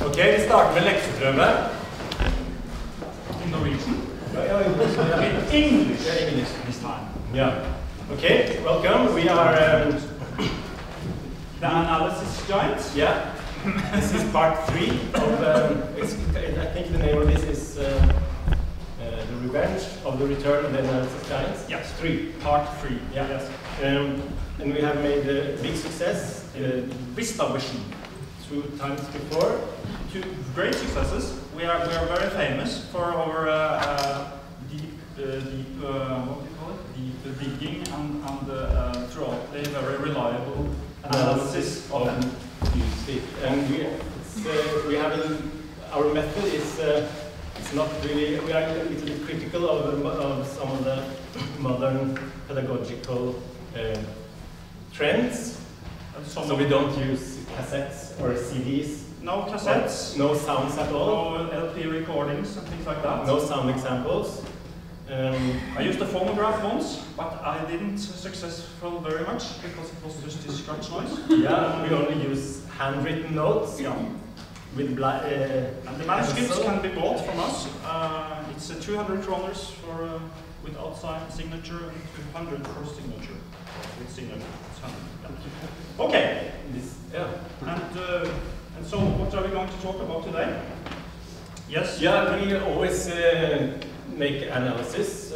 Okay, vi starter med lekseprøve. In Norwegian? In English. English this time. Yeah. Okay, welcome. We are the analysis giants. Yeah. This is part 3 of. I think the name of this is the Revenge of the Return of the Analysis Giants. Yes, 3. Part 3. Yeah. Yes. And we have made a big success in Vista Vision 2 times before. 2 great successes. We are very famous for our deep what do you call it? Deep digging and throughout a very reliable analysis of music. And we have our method is it's not really, we are a little bit critical of some of the modern pedagogical trends. So we don't use cassettes or CDs. No cassettes. No sounds at all. No LP recordings and things like that. No sound examples. I used a phonograph once, but I didn't successful very much because it was just a scratch noise. Yeah, we only use handwritten notes. Yeah. With and the manuscripts can be bought from us. It's 200 kroners for without signature and 200 for signature. With signature, it's 100. Yeah. Okay. And so, what are we going to talk about today? Yes. Yeah, we always make analysis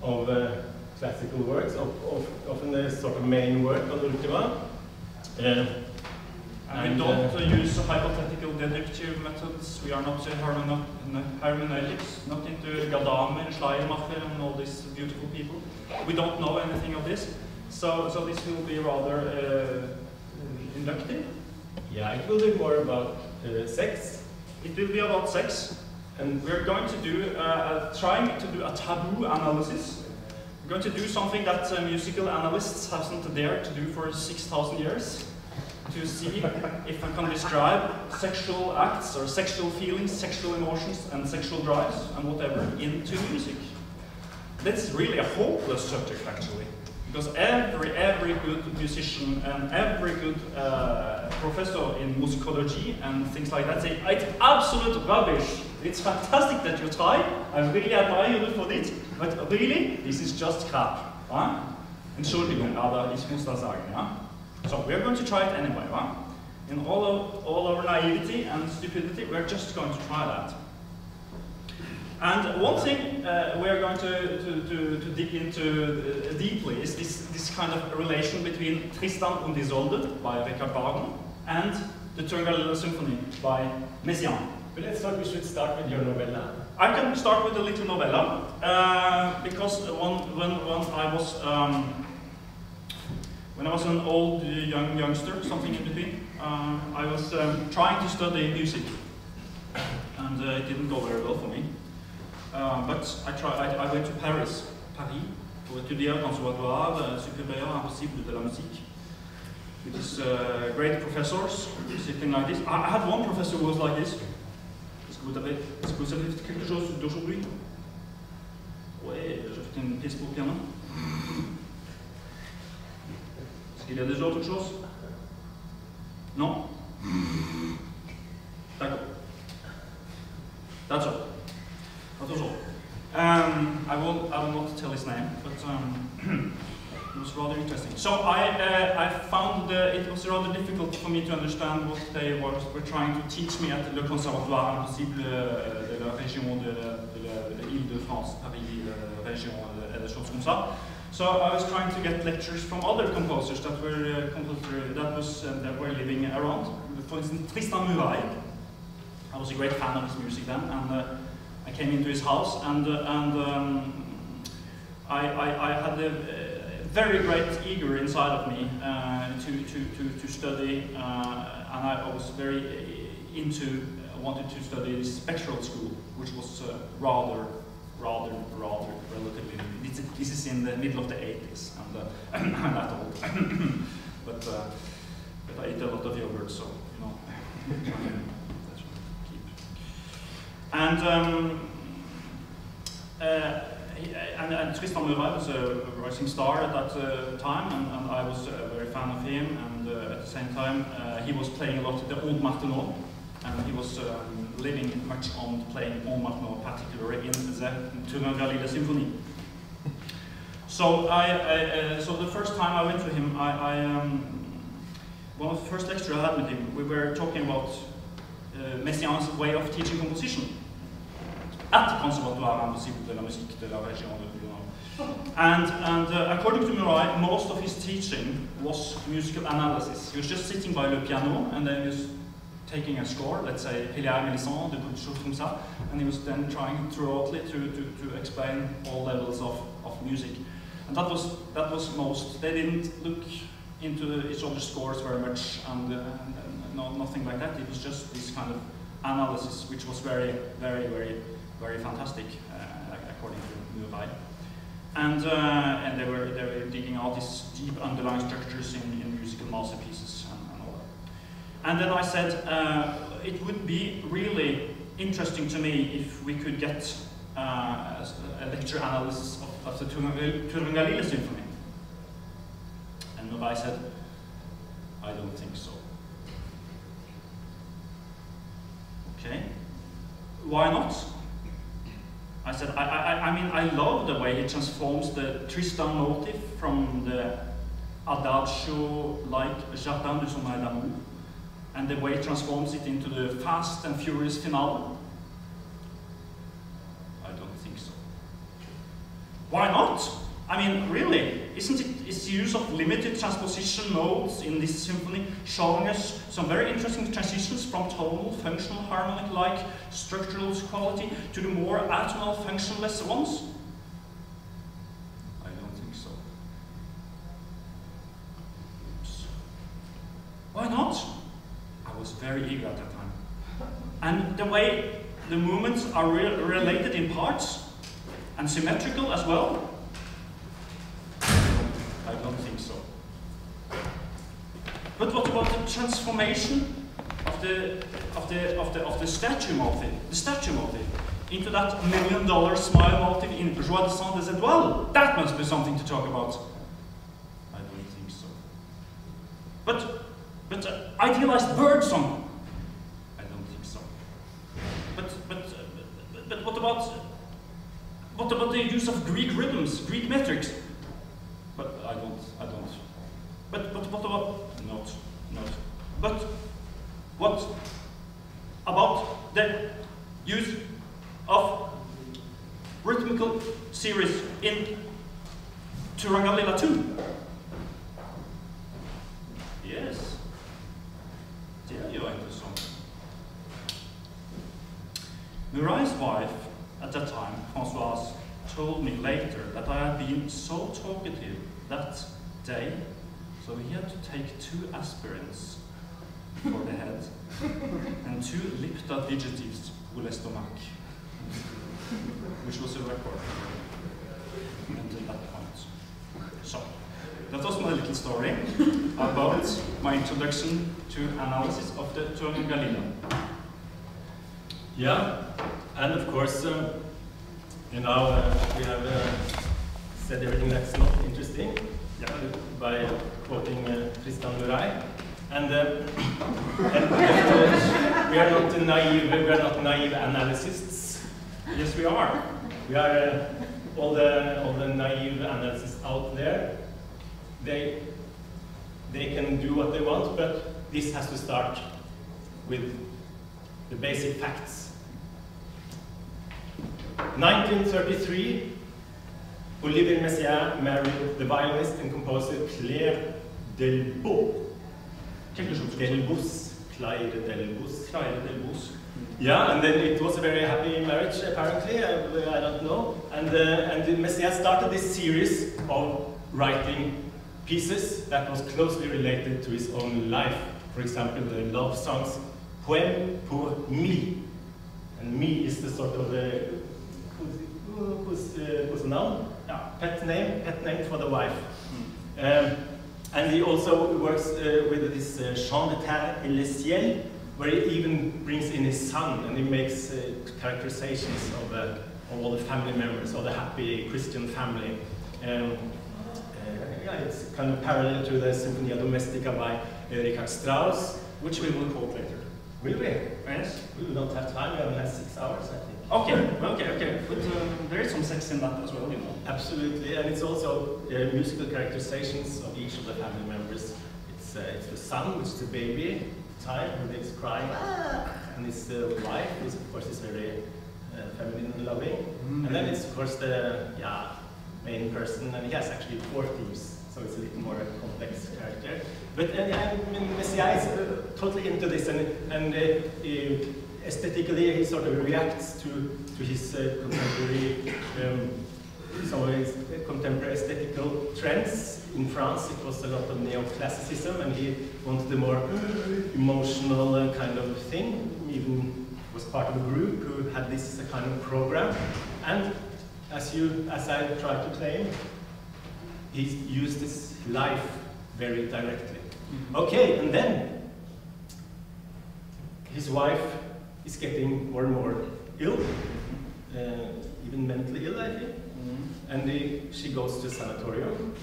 of classical works, often the sort of main work on Ultima. And we don't use hypothetical deductive methods. We are not hermeneutics, not into Gadamer, Schleiermacher, and all these beautiful people. We don't know anything of this. So this will be rather inductive. Yeah, it will be more about sex. It will be about sex. And we're going to do, trying to do a taboo analysis. We're going to do something that musical analysts haven't dared to do for 6,000 years. To see if I can describe sexual acts or sexual feelings, sexual emotions and sexual drives and whatever into music. That's really a hopeless subject actually. Because every good musician and every good professor in musicology and things like that say, it's absolute rubbish. It's fantastic that you try. I really admire you for it. But really, this is just crap. Entschuldigung, aber ich muss das sagen. Ja? So we're going to try it anyway. Right? In all our naivety and stupidity, we're just going to try that. And one thing we're going to dig into deeply is this kind of relation between Tristan und Isolde by Richard Wagner and the Turangalîla-Symphony by Messiaen. But let's start. We should start with your novella. I can start with a little novella because when I was an old youngster, something in between, I was trying to study music, and it didn't go very well for me. But I went to Paris pour étudier au conservatoire supérieur impossible de la musique, with these great professors sitting like this. I had one professor who was like this. Est-ce que vous avez fait quelque chose d'aujourd'hui? Ouais, j'ai fait une pièce pour piano. Est-ce qu'il y a déjà autre chose? Non? D'accord. That's all. That was all. I will not tell his name, but it was rather interesting. So I found it was rather difficult for me to understand what they were trying to teach me at le Conservatoire Impossible de la région de l'Île-de-France, Paris, région, des choses comme ça. So I was trying to get lectures from other composers that were living around. For instance, Tristan Muraille. I was a great fan of his music then, and I came into his house, and I had a very great eager inside of me to study, and I was very wanted to study the spectral school, which was rather relatively. This is in the middle of the 80s, and I'm not old, but I eat a lot of yogurt, so you know. And Tristan Muraille was a rising star at that time, and I was a very fan of him. And at the same time, he was playing a lot of the old Martenot, and he was living much on playing en maintenant, particularly in the Turangalîla-Symphony. So so the first time I went to him, one of the first lectures I had with him, we were talking about Messiaen's way of teaching composition at the Conservatoire Impossible de la Musique de la Région de Lyon. And according to Murail, most of his teaching was musical analysis. He was just sitting by the piano and then he was taking a score, let's say Hilliard Melisson, de choses comme ça, and he was then trying thoroughly to explain all levels of music. And that was most. They didn't look into each other's scores very much, and nothing like that. It was just this kind of analysis, which was very, very, very, very fantastic, according to Murail. And they were digging out these deep underlying structures in musical masterpieces and all that. And then I said it would be really interesting to me if we could get a lecture analysis of the Turangalîla-Symphony. And Murail said, I don't think so. Okay, why not? I said, I mean, I love the way he transforms the Tristan motif from the Adagio-like Jardin du Sommeil d'amour, and the way he transforms it into the fast and furious finale. I don't think so. Why not? I mean, really, isn't it its use of limited transposition modes in this symphony showing us some very interesting transitions from tonal, functional, harmonic-like structural quality to the more atonal, functionless ones? I don't think so. Oops. Why not? I was very eager at that time. And the way the movements are related in parts and symmetrical as well, I don't think so. But what about the transformation of the statue motif, into that $1 million smile motif in Joie de Sang des Étoiles? That must be something to talk about. I don't think so. But idealized bird song? I don't think so. But what about the use of Greek rhythms, Greek metrics? But I don't. But what about not? But what about the use of rhythmical series in Turangalîla 2? Yes. There you are into something. Murail's wife at that time, Françoise, told me later that I had been so talkative that day, so he had to take 2 aspirins for the head and 2 lipta digitives pour l'estomac, which was a record until that point. So, that was my little story about my introduction to analysis of the Turangalîla. Yeah, and of course, we have said everything that's not interesting by quoting Tristan Murail, and we are not naive analysts. Yes, we are. We are all the naive analysts out there. They can do what they want, but this has to start with the basic facts. 1933, Olivier Messiaen married the violinist and composer Claire Delbos. Claire Delbos. Yeah, and then it was a very happy marriage, apparently. I don't know. And Messiaen started this series of writing pieces that was closely related to his own life. For example, the love songs Poème pour Mi. And Mi is the sort of noun, pet name for the wife. And he also works with this Chant de Terre et le Ciel, where he even brings in his son, and he makes characterizations of all the family members, of the happy Christian family. Yeah, it's kind of parallel to the Symphonia Domestica by Richard Strauss, which we will quote later. Will we? Yes. We don't have time, we only have 6 hours, I think. Okay. But there is some sex in that as well, you know. Absolutely, and it's also musical characterizations of each of the family members. It's the son, which is the baby, time when he's crying, and his wife, who of course is very feminine and loving. And then it's of course the main person, and he has actually 4 themes, so it's a little more complex character. But Messiaen is totally into this, and aesthetically he sort of reacts to his contemporary, some of his contemporary aesthetical trends. In France it was a lot of neoclassicism, and he wanted a more emotional kind of thing. He even was part of a group who had this kind of program. And as I tried to claim, he used his life very directly. Okay, and then his wife is getting more and more ill, even mentally ill, I think. And she goes to a sanatorium.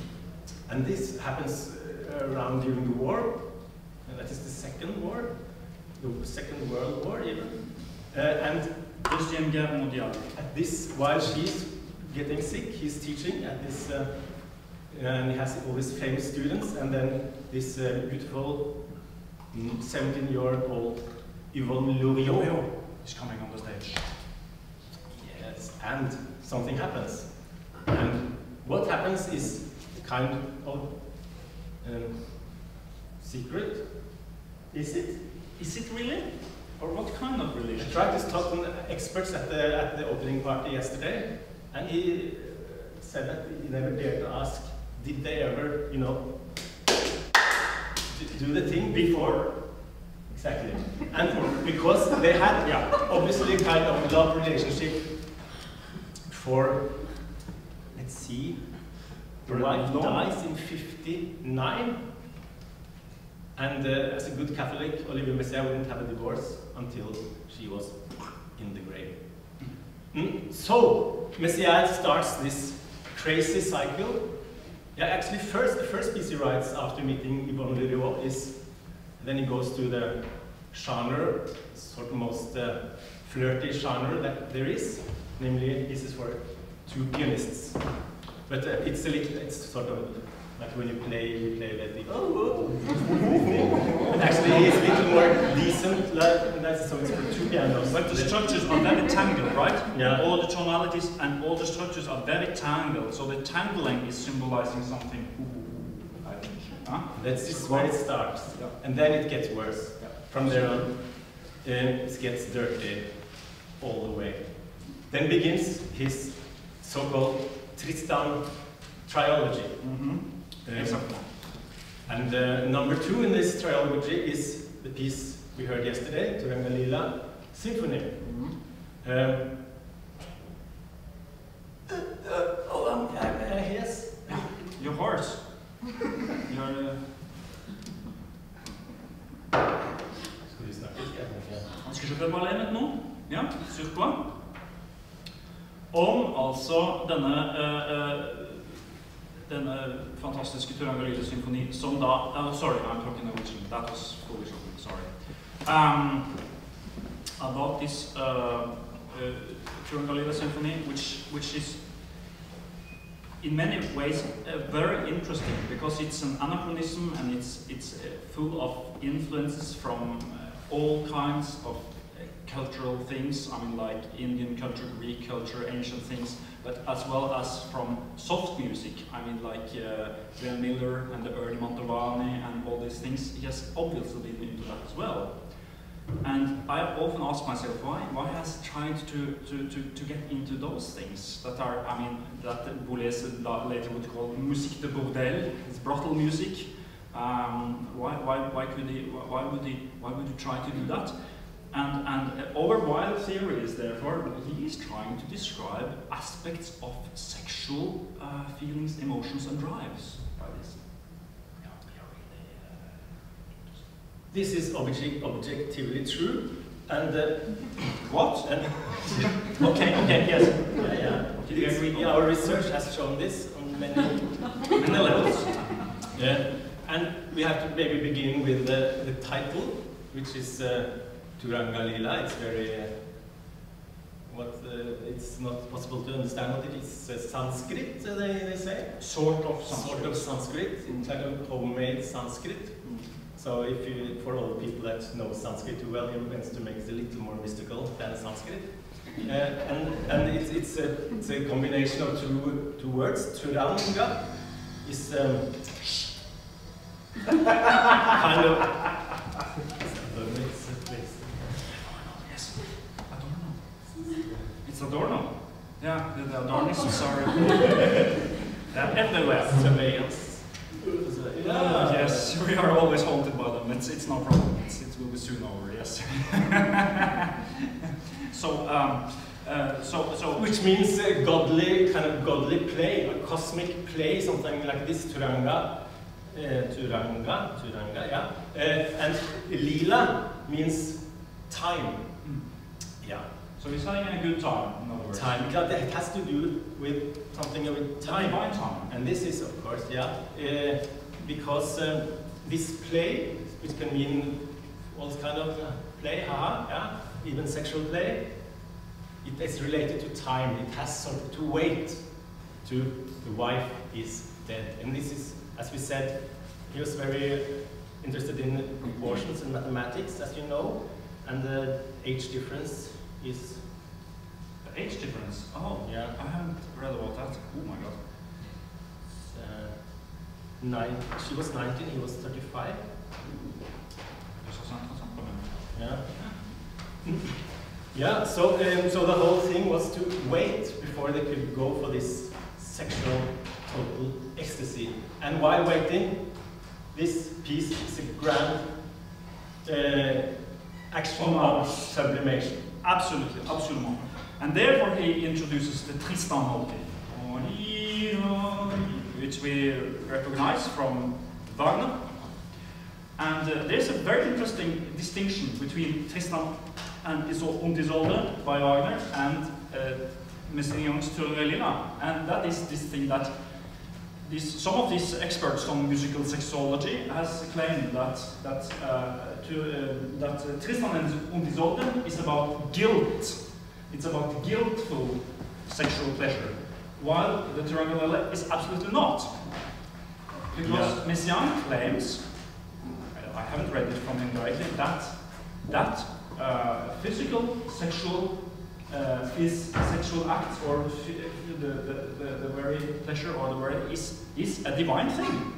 And this happens around during the war. And that is the Second War, the Second World War even. And at this, while she's getting sick, he's teaching at this, and he has all these famous students, and then this beautiful 17-year-old Yvonne Loriot is coming on the stage. Yes, and something happens. And what happens is kind of secret. Is it? Is it really? Or what kind of relationship? I tried to talk to experts at the opening party yesterday, and he said that he never dared to ask, did they ever, you know, do the thing before? Exactly. And because they had, obviously kind of love relationship for, let's see, the wife dies in 59, and as a good Catholic, Olivier Messiaen wouldn't have a divorce until she was in the grave. So Messiaen starts this crazy cycle. Yeah, actually, the first piece he writes after meeting Yvonne Loriot is, then he goes to the genre, sort of most flirty genre that there is, namely this is for 2 pianists. But it's sort of like when you play that thing. But actually, it's a little more decent. That's so it's for 2 pianos. But the structures are very tangled, right? Yeah. All the tonalities and all the structures are very tangled. So the tangling is symbolizing something. I think. Huh? That's where it starts, and then it gets worse. From there on, it gets dirty all the way. Then begins his so-called Tristan trilogy. And number 2 in this trilogy is the piece we heard yesterday, Turangalîla-Symphony. Yes. Your horse. Skal vi ikke bare litt nå? Ja, sur quoi? Om altså denne fantastiske Turangalîla-symfoni som da, sorry, I'm talking Norwegian, that was foolish of me, sorry. About this Turangalîla-symphony, which is in many ways very interesting, because it's an anachronism and it's full of influences from all kinds of cultural things. I mean, like Indian culture, Greek culture, ancient things, but as well as from soft music. I mean, like Glenn Miller and the early Mantovani and all these things. He has obviously been into that as well. And I often ask myself, why has he tried to get into those things that are, I mean, that Boulez later would call musique de bordel, it's brothel music. Why would he try to do that? And our wild theory is therefore he is trying to describe aspects of sexual feelings, emotions, and drives by this. This is objectively true, and what? Okay, yes. Yeah. Our research has shown this on many levels. Yeah, and we have to maybe begin with the title, which is Turangalîla. It's very it's not possible to understand what it is. Sanskrit, they say. Sort of Sanskrit. Sort of Sanskrit, kind of homemade Sanskrit. So for all people that know Sanskrit too well, you want to make it a little more mystical than Sanskrit. And it's a combination of two words. Turanga is kind of. Yes, Adorno. It's Adorno. Yeah, the Adornisms are everywhere. Surveillance. Yeah. Yes, we are always haunted by them. It's no problem. It will be soon over. Yes. So which means a godly play, a cosmic play, something like this. Turanga, yeah. And lila means time. Yeah. So he's having a good time, in other words. Time, because it has to do with something with time. Divine time. And this is, of course, yeah, because this play, which can mean all kind of play, yeah, even sexual play, it is related to time. It has sort of to wait to the wife is dead. And this is, as we said, he was very interested in proportions and mathematics, as you know, and the age difference is... The age difference? Oh, yeah. I haven't read about that. Oh my god. She was 19, he was 35. Yeah. Yeah, so the whole thing was to wait before they could go for this sexual total ecstasy. And while waiting, this piece is a grand action of sublimation. Absolutely, absolutely. And therefore he introduces the Tristan motif, which we recognize from Wagner. And there's a very interesting distinction between Tristan and Isolde by Wagner and Messiaen Turangalîla. And that is this thing that some of these experts on musical sexology has claimed that Tristan and Isolde is about guilt. It's about guiltful sexual pleasure, while the Turangalîla is absolutely not. Because Messiaen claims, I haven't read it from him directly, that physical sexual is sexual acts, or the very pleasure or the very is a divine thing.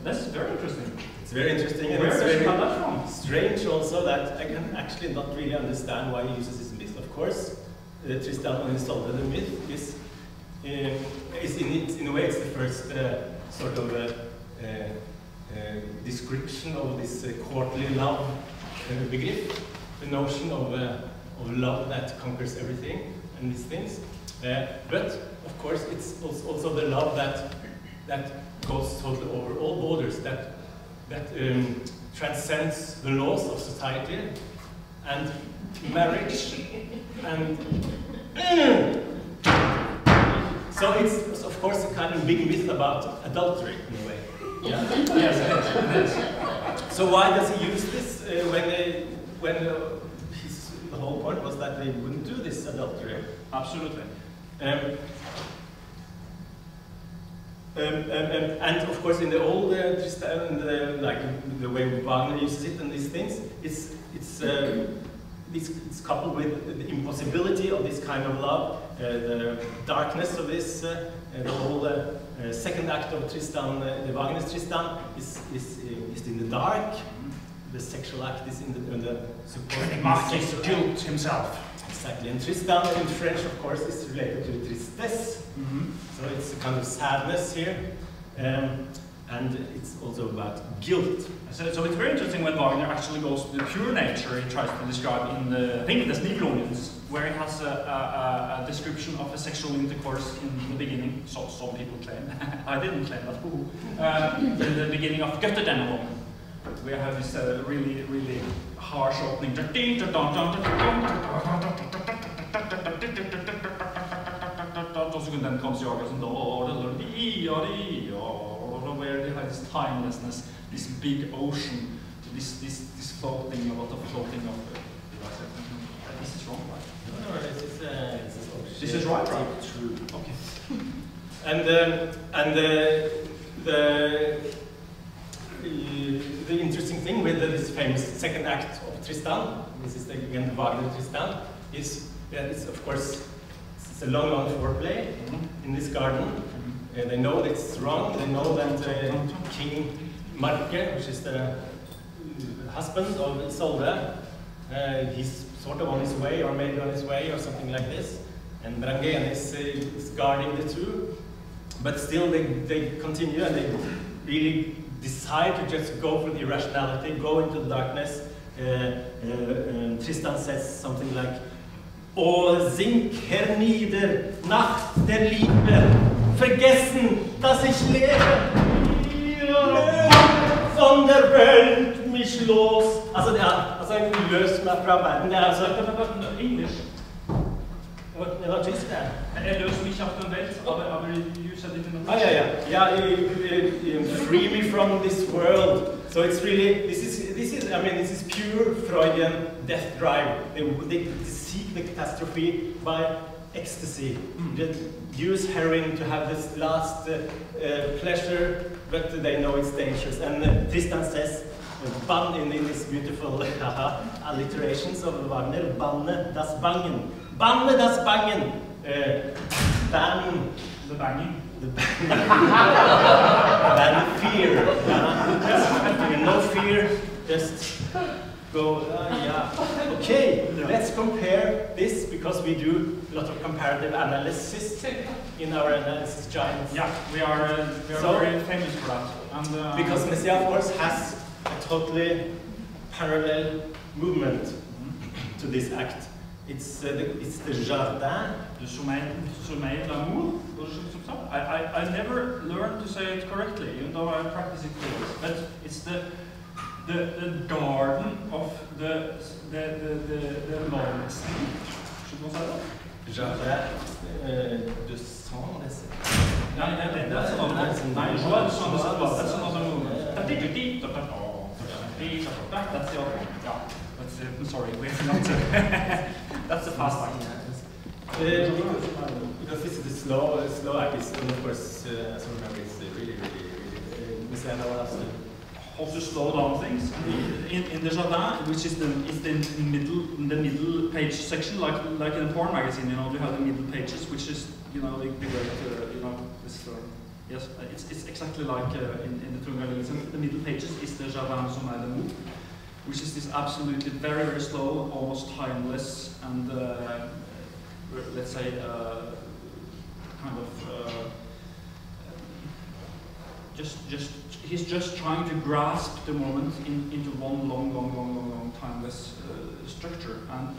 That's very interesting. It's very interesting, and where it's does he very have that from? Strange also that I can actually not really understand why he uses this myth. Of course, Tristan and Isolde, the myth is in a way it's the first sort of description of this courtly love begrip, the notion of love that conquers everything and these things. But of course, it's also the love that goes totally over all borders, that transcends the laws of society and marriage, and so it's of course a kind of big myth about adultery in a way. Yeah. Yes, it is. So why does he use this when the whole point was that they wouldn't do this adultery? Absolutely. And of course, in the old Tristan, like the way Wagner uses it and these things, it's coupled with the impossibility of this kind of love, the darkness of this, the whole second act of Tristan, the Wagner's Tristan, is in the dark. The sexual act is in the Marquis guilt himself. Exactly, and Tristan in French, of course, is related to tristesse. So it's a kind of sadness here, and it's also about guilt. So it's very interesting when Wagner actually goes to the pure nature he tries to describe in I think it's Nibelungen, where he has a description of a sexual intercourse in the beginning. So some people claim, I didn't claim that. In the beginning of Götterdämmerung, we have this really, really harsh opening. know, where they have this timelessness, this big ocean, this floating, a lot of floating of. This is wrong, right? No, this is right, right? True. Okay. And the interesting thing with this famous second act of Tristan, this is again the Wagner Tristan, is that it's of course it's a long foreplay in this garden. They know that it's wrong. They know that King Marke, which is the husband of Isolde, he's sort of on his way, or maybe on his way, or something like this. And Brangén is guarding the two. But still they continue, and they really decide to just go for the irrationality, go into the darkness. Tristan says something like, "O sink hernieder, Nacht der Liebe, vergessen, dass ich lebe, von der Welt mich los." Altså, løs meg fra verden. Det altså English. Det var tysk, det. Løs mich auf der Welt, aber you said it in English. Yeah, free me from this world. So it's really, this is pure Freudian death drive. They seek the catastrophe by ecstasy. They use heroin to have this last pleasure, but they know it's dangerous. And Tristan says, in these beautiful alliterations of Wagner, banne das Bangen. Banne das Bangen. Ban the banging. Ban fear. No fear, just go, yeah. Okay, let's compare this, because we do a lot of comparative analysis in our analysis giants. Yeah, we are very famous for that. And, because Messiaen, of course, has a totally parallel movement to this act. It's the jardin. The sommeil d'amour. I never learned to say it correctly, even though I practice it always. But it's the garden of the lawless. Should one say that? Jardin de sang. That's another movement. That's another movement. That's the other one. Yeah. I'm sorry, we're not. That's the fast one. Because this is the slow act, and of course, as I remember, it's really Messiaen has to also slow down things. In the jardin, which is the middle page section, like in a porn magazine, you know, you have the middle pages, which is, you know, the great, you know, this. Yes, it's exactly like in the Turangalîla-Symphony. The middle pages is the Jardin de Sommeil d'amour, which is this absolutely very, very slow, almost timeless, and let's say kind of he's just trying to grasp the moment into one long timeless structure, and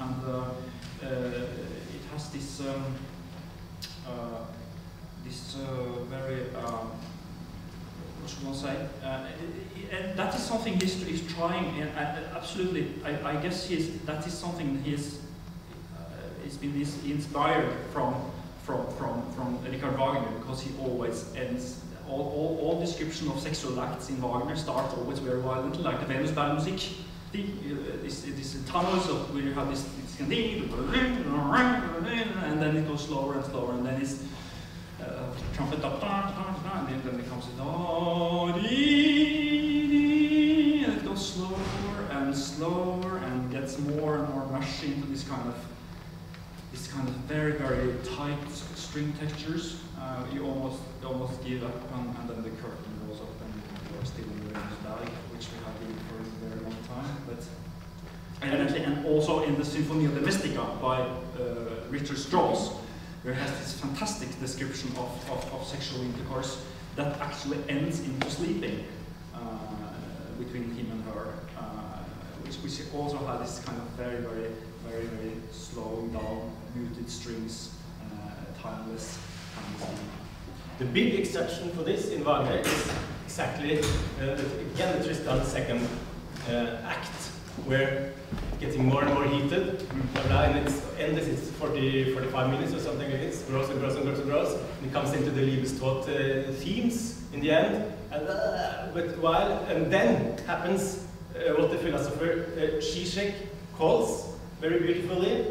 it has this very what should one say? And that is something he's trying, and absolutely, I guess that is something he's been inspired from Richard Wagner, because he always ends all description of sexual acts in Wagner start always very violently, like the Venusbergmusik. This tunnels of where you have this thing, and then it goes slower and slower, and then it's trumpet up, and then it comes in, and it goes slower and slower and gets more and more mushy into this kind of very, very tight string textures. You almost give up, and then the curtain goes up, and you're still in the Venusberg, which we have been for a very long time. But and also in the Symphonia Domestica by Richard Strauss, where has this fantastic description of sexual intercourse that actually ends into sleeping between him and her, which also has this kind of very, very, very, very slow down, muted strings, timeless. The big exception for this in Wagner is exactly again the Tristan second act, where getting more and more heated, and it's endless, it's 45 minutes or something like this, grows and grows and grows and grows, and it comes into the Liebestod themes, in the end, and then happens what the philosopher Zizek calls very beautifully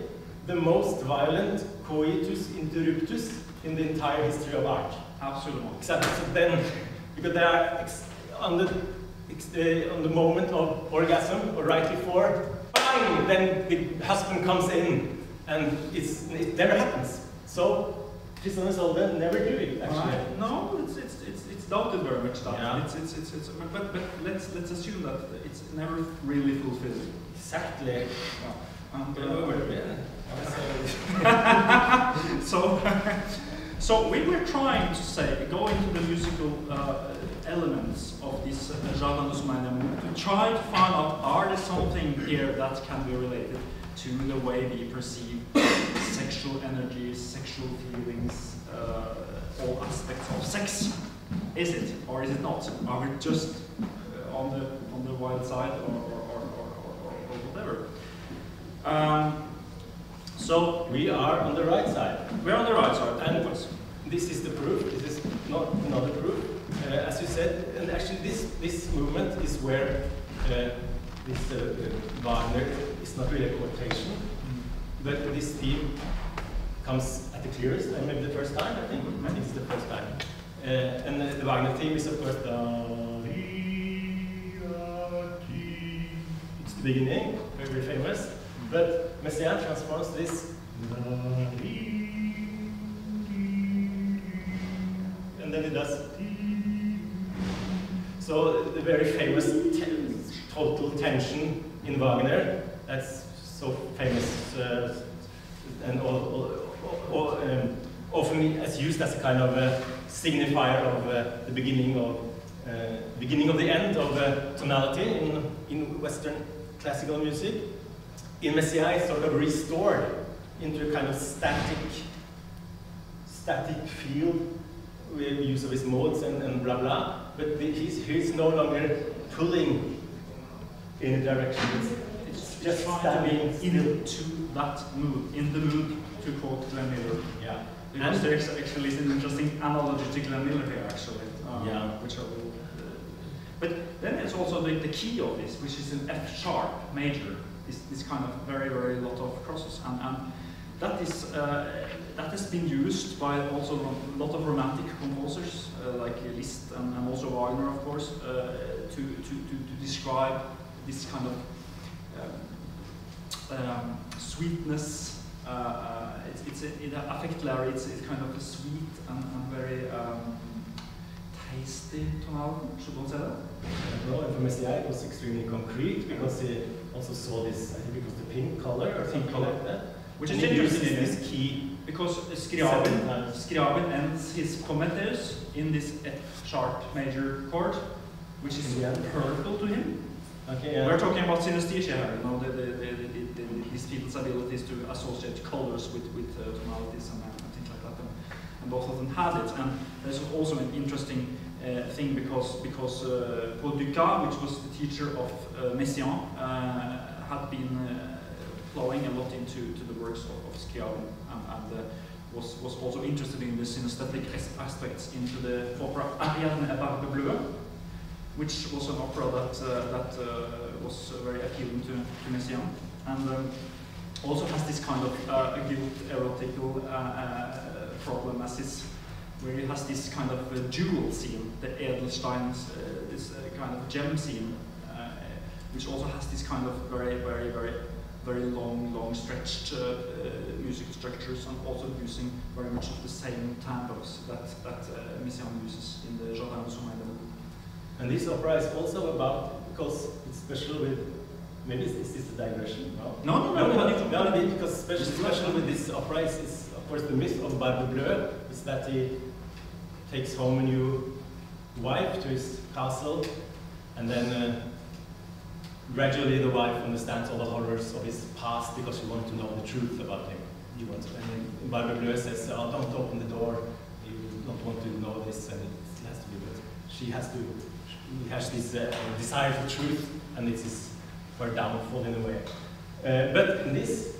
the most violent coitus interruptus in the entire history of art. Absolutely. Except then, because they are on the moment of orgasm, or right before, bang, then the husband comes in, and it never happens. So Tristan and Isolde never do it, actually. No, it's doubted very much that. Yeah. But let's assume that it's never really fulfilled. Exactly. So we were trying to say, go into the musical elements of this Jardin de Sommeil, to try to find out, are there something here that can be related to the way we perceive sexual energies, sexual feelings, all aspects of sex? Is it, or is it not? Are we just on the wild side, or whatever? So we are on the right side. We're on the right side, and this is the proof. This is not another proof, as you said. And actually, this movement is where Wagner is not really a quotation, but this theme comes at the clearest, and maybe the first time. I think it's the first time. And the Wagner theme is, of course, it's the beginning, very, very famous. But Messiaen transforms this, and then it does. So the very famous total tension in Wagner, that's so famous and often as used as a kind of a signifier of the beginning of the end of tonality in Western classical music. In Messiaen, it's sort of restored into a kind of static field with use of his modes and blah blah. But he's no longer pulling in a direction. It's just standing into that mood, in the mood to quote Glenn Miller. Yeah. Because there's actually an interesting analogy to Glenn Miller here, actually. Yeah. Which I will. But then there's also the key of this, which is an F sharp major. This kind of very, very lot of crosses, and that has been used by also a lot of romantic composers like Liszt and also Wagner, of course, to describe this kind of sweetness. In affect layer, it's kind of a sweet and very tasty tonality. Should one say that? No, and for Messiaen it was extremely concrete because he also saw this, I think it was the pink color or something like that. Which is interesting in this key. Because Scriabin ends his commentaries in this F sharp major chord, which is purple to him. Okay, yeah. We're talking about synesthesia here, you know, these people's abilities to associate colors with tonalities and things like that. And both of them had it. And there's also an interesting thing because Paul Dukas, which was the teacher of Messiaen, had been plowing a lot into the works of Scriabin and was also interested in the synesthetic aspects into the opera Ariane et Barbe Bleue, which was an opera that was very appealing to Messiaen, and also has this kind of guilt erotical problem as his, where he has this kind of jewel scene, the Edelsteins, this kind of gem scene, which also has this kind of very long stretched music structures, and also using very much of the same tempos that Messiaen uses in the Jardin de Sommeil. And this opera is also about, because it's special with, maybe is this a digression? No, because special with this opera is of course the myth of Barbe Bleue is that he takes home a new wife to his castle, and then gradually the wife understands all the horrors of his past because she wants to know the truth about him. He wants, and Barbe Bleue says, "Oh, don't open the door. You don't want to know this, and it has to be." But she has to. He has this desire for truth, and it is her downfall in a way. But in this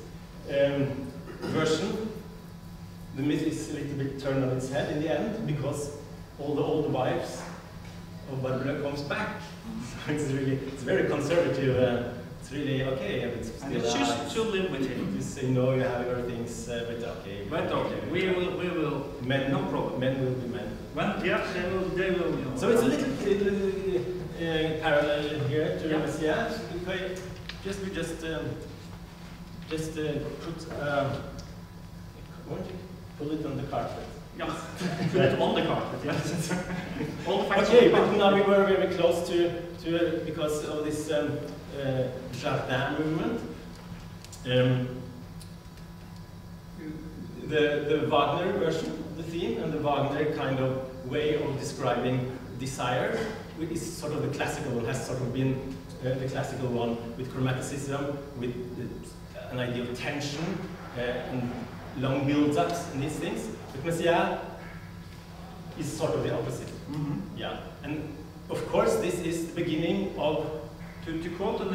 version, the myth is a little bit turned on its head in the end, because all the old wives of Barbara comes back. So it's very conservative. It's really okay. And it's just to live with him. You know you have your things, but okay. But okay, we will. Men, no problem. Men will be men. Well, yeah, they will. You know. So it's a little parallel here to Messiaen. We just put. Won't you pull it on the carpet? Yeah, put it on the carpet. Yes. All the facts. Okay, but now we were very close to because of this jardin movement. The Wagner version of the theme and the Wagner kind of way of describing desire is sort of the classical one, has sort of been the classical one with chromaticism, with an idea of tension and long build-ups and these things. But Messiaen is sort of the opposite. Mm-hmm. Yeah, and of course this is the beginning of. To quote the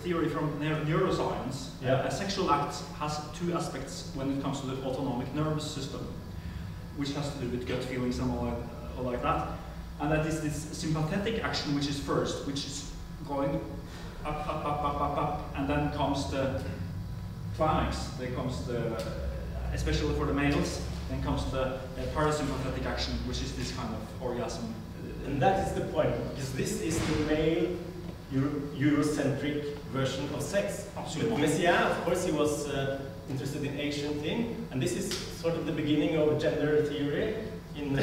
theory from neuroscience, a sexual act has two aspects when it comes to the autonomic nervous system, which has to do with gut feelings and all like that. And that is this sympathetic action, which is first, which is going up, and then comes the climax. Then comes the, especially for the males, then comes the parasympathetic action, which is this kind of orgasm. And that is the point, because this is the male Eurocentric version of sex. Absolutely. But Messiaen, of course, he was interested in Asian thing, and this is sort of the beginning of gender theory in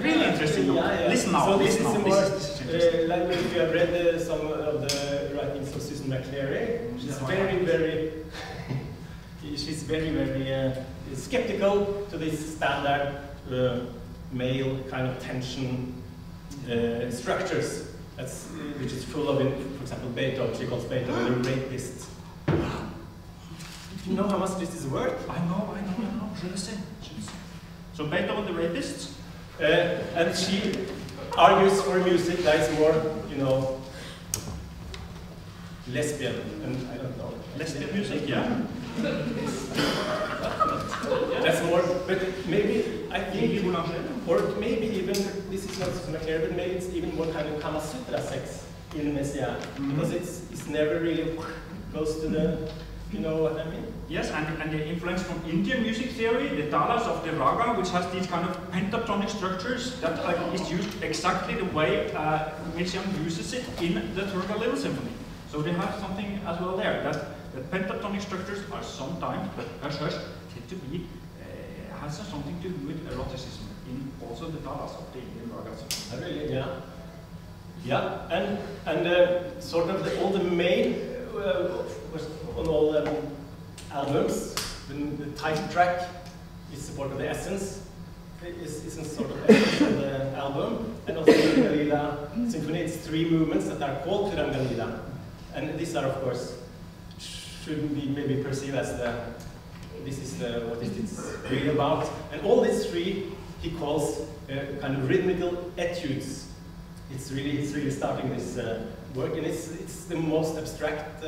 really interesting. Yeah. Listen now. So this listen is now. more This like if you have read some of the writings of Susan McClary. She's very she's very skeptical to this standard male kind of tension structures. That's which is full of, for example, Beethoven. She calls Beethoven a rapist. You know how much this is worth? I know. Je le sais. So Beethoven the rapist? And she argues for music that is more, you know, lesbian, and I don't know. Lesbian music, yeah. That's more, but maybe, I think, or maybe even, this is not so clear, but maybe it's even more kind of Kama Sutra sex in Messiaen, because it's never really goes to the, you know what I mean? Yes, and the influence from Indian music theory, the talas of the raga, which has these kind of pentatonic structures that is used exactly the way Messiaen uses it in the Turangalîla-Symphony. So they have something as well there, that pentatonic structures are sometimes, but tend to be, has something to do with eroticism in also the talas of the Indian ragas. Really, yeah. Yeah, and sort of all the main, on all albums, the title track is sort of the essence, isn't sort of essence of the album, and also the Turangalîla-Symphony, it's 3 movements that are called Turangalîla. And these are, of course, shouldn't be maybe perceived as this is what it's really about. And all these 3 he calls kind of rhythmical etudes. It's really starting this work, and it's the most abstract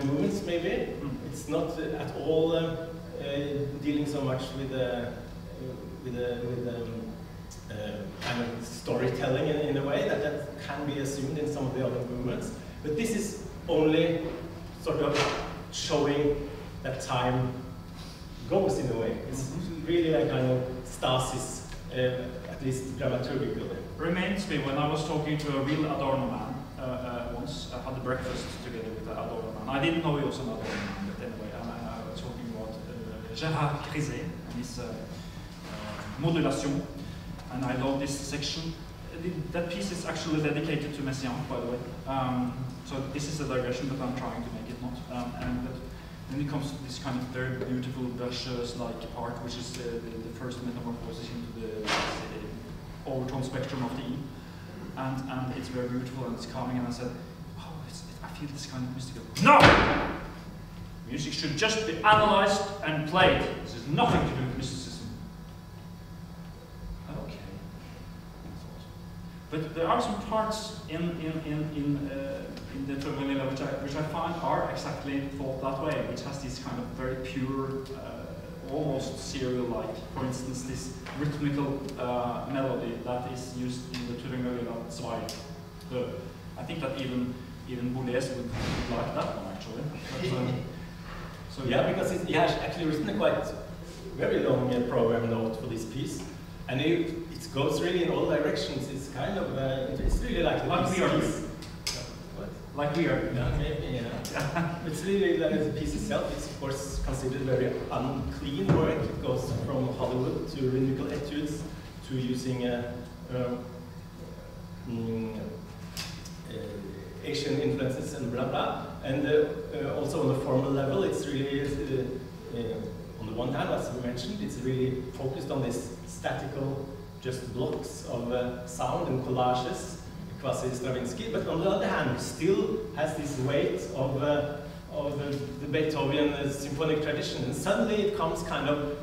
movements maybe. It's not at all dealing so much with kind of storytelling in a way that can be assumed in some of the other movements. But this is only sort of showing that time goes in a way. It's really a kind of stasis, at least dramaturgically. Reminds me when I was talking to a real Adorno man once. I had a breakfast together with an Adorno man. I didn't know he was an Adorno man, but anyway, I was talking about Gérard Griset and his modulation, and I love this section. That piece is actually dedicated to Messiaen, by the way. So this is a digression, but I'm trying to make it not. But then it comes to this kind of very beautiful brushes-like part, which is the first metamorphosis into the overtone spectrum of the E. And it's very beautiful and it's calming, and I said, oh, I feel this kind of mystical. No! Music should just be analyzed and played. This has nothing to do with mysticism. Okay. But there are some parts in the Turangalîla which I find are exactly thought that way, which has this kind of very pure almost serial-like. For instance, this rhythmical melody that is used in the Turangalîla-Symphony. I think that even Boulez would like that one actually. But, so yeah, because he has actually written a quite very long program note for this piece, and it goes really in all directions. It's kind of it's really like we are. What? Like we are. Yeah, maybe. Yeah. It's really like the piece itself. It's of course considered very unclean work. It goes from Hollywood to rhythmical etudes to using Asian influences and blah blah. And also on the formal level, it's really on the one hand, as we mentioned, it's really focused on this statical, just blocks of sound and collages, quasi-Stravinsky. But on the other hand, it still has this weight of the Beethoven symphonic tradition. And suddenly it comes kind of,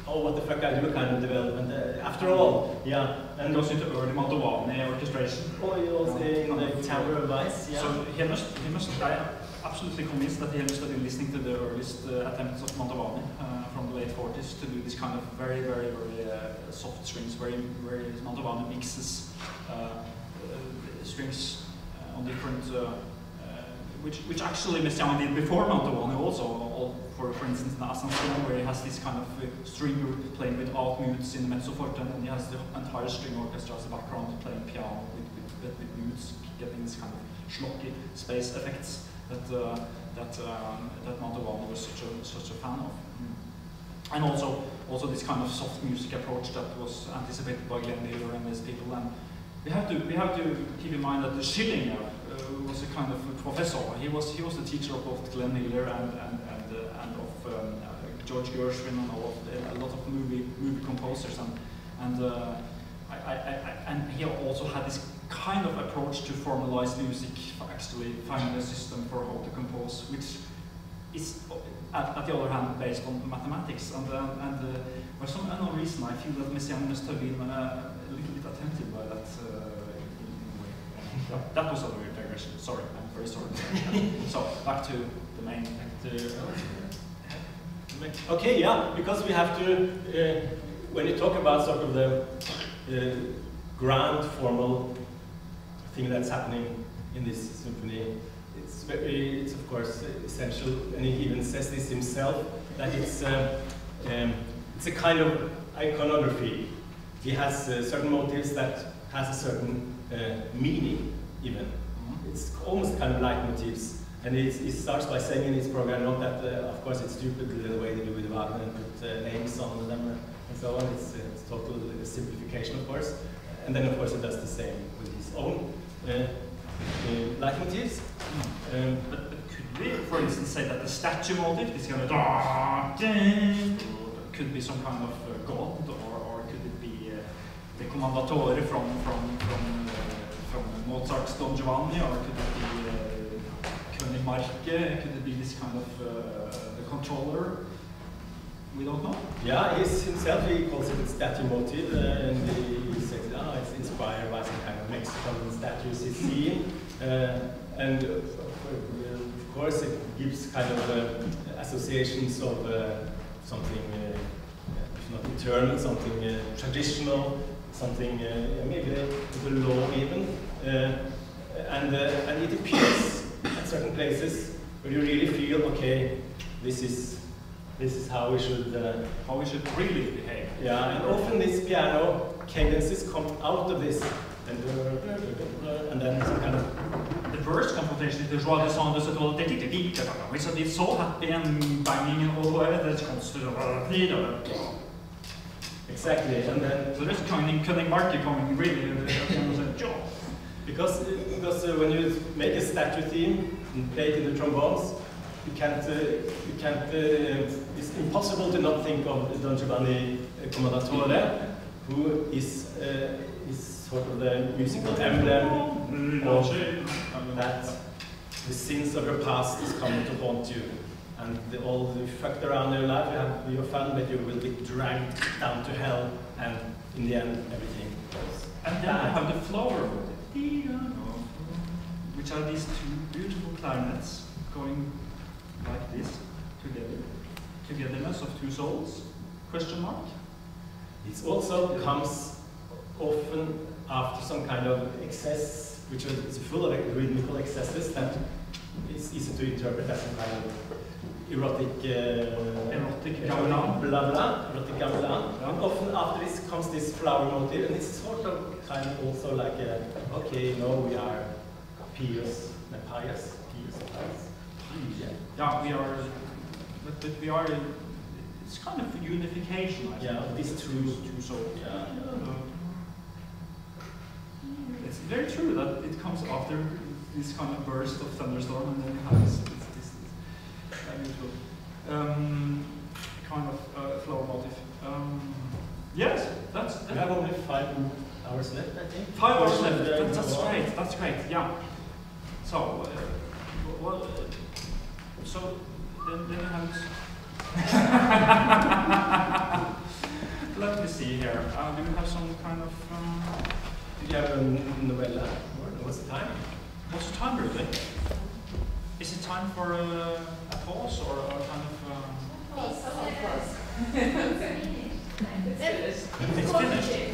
oh, what the fuck I do kind of development. After all, yeah. And goes into early Mantovani orchestration. Oh, also in the Tower of Vice, yeah. So he must. I am absolutely convinced that he must have been listening to the earliest attempts of Mantovani from the late 40s to do this kind of very soft strings, very Mantovani mixes strings on different, which actually Messiaen did before Mantovani also. For instance, in Ascension, where he has this kind of string group playing with alt mutes in the mezzo forte, and he has the entire string orchestra as a background playing piano with mutes, getting this kind of schlocky space effects that Mantovani was such a fan of. And also this kind of soft music approach that was anticipated by Glenn Miller and these people. And we have to keep in mind that the Schillinger was a kind of professor. He was the teacher of both Glenn Miller and of George Gershwin and a lot of movie composers, and he also had this kind of approach to formalize music, actually finding a system for how to compose, which is at the other hand based on mathematics. And for some unknown reason, I feel that Messiaen must have been a little bit attempted by that in a way. That was a weird digression. Sorry, I'm very sorry. So back to the main. Okay, yeah, because we have to, when you talk about sort of the grand formal thing that's happening in this symphony, it's of course essential, and he even says this himself, that it's a kind of iconography. He has certain motives that has a certain meaning, even. It's almost kind of leitmotifs. And he starts by saying in his program note that, of course, it's stupid the way they do with Wagner and put names on them and so on. It's total simplification, of course. And then, of course, he does the same with his own leitmotifs. But could we, for instance, say that the statue motif, this kind of could be some kind of god, or could it be the Commendatore from Mozart's Don Giovanni, or could it be König could it be this kind of the controller? We don't know. Yeah, he calls it a statue motif, and he says, it's inspired by some kind of Mexican statues he's seen. And of course, it gives kind of associations of something, if not eternal, something traditional, something maybe the law even, and it appears at certain places where you really feel, okay, this is how we should really behave. Yeah, and often these piano cadences come out of this, and then some kind of. The first confrontation is the joie de sang de cette all so it's so happy and banging and all over that it's constant. Exactly, and then so there's König Marke coming really because when you make a statue theme and play it in the trombones, you can't it's impossible to not think of Don Giovanni Commendatore, who is sort of the musical emblem of that the sins of your past is coming to haunt you, and all you fucked around in your life, you have your fun, but you will be dragged down to hell, and in the end everything goes. And then I have the flower, which are these two beautiful clarinets going like this together. togetherness of two souls? Question mark. It also comes often after some kind of excess, which is full of rhythmical excesses that it's easy to interpret as some kind of erotic gamelan, erotic gamelan. Yeah. And often after this comes this flower motif, and it's sort of kind of also like a, okay, no, we are pious. Yeah, we are, but we are. It's kind of unification. I think. Yeah, these two souls. Yeah. It's very true that it comes after this kind of burst of thunderstorm, and then you have this unusual kind of flower motif. Yes, that's. We have only 5 hours left, I think. 5 hours left. That's great. That's great. Yeah. So, so then you have this. Let me see here. Do we have some kind of? Do you have a novella? What's the time? What's the time, really? Is it time for a pause or a kind of? Pause. It's finished.